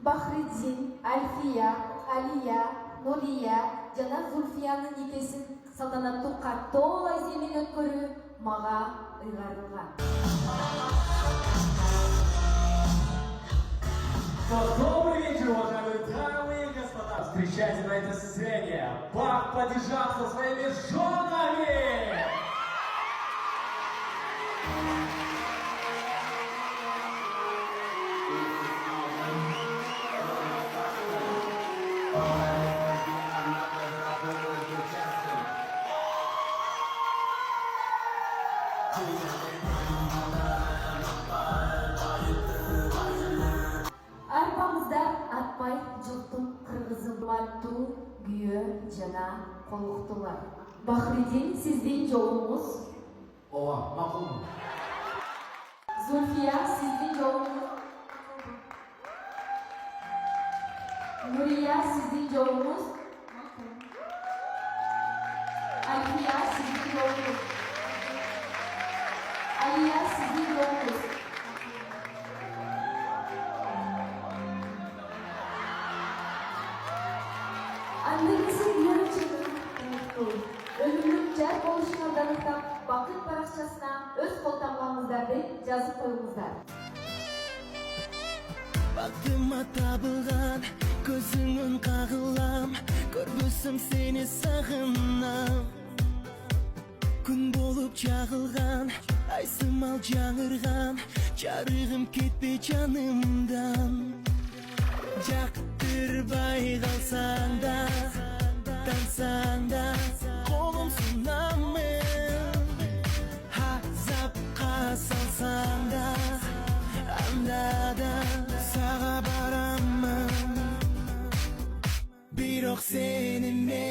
Бахриддин, Альфия, Алия, Нурия жана Зульфиянын некесин салтанаттуу каттоо айзем менен өткөрүү мага ыйгарылган. Добрый вечер, уважаемые дамы и господа! Встречайте на этой сцене Бах Падишах со своими женами! Арбамызда атпай жылтың кыргызы маттуу күйөө жана колуктулар. Бахриддин, сиздин жолуңуз. Ооба, макулмун. Зульфия, сиздин жолуңуз. Нурия, сиздин жолуңуз. Альфия, сиздин жолуңуз. Алия, сиздин жолуңуз. Андегисин өлүмдүк жар болушуңардан ыктап, Бакыт баракчасына өз колтамгаңыздарды жазып коюңуздар. Бактыма табылган, көзүңөн кагылам, көрбөсөм сени сагынам. Күн болуп чагылган, ай сымал жаңырган, жарыгым кетпей жанымдан. Жактырбай калсаң да, тансаң да, колум сунамын. Азапка салсаң да, анда да сага барамын. Бирок сени мен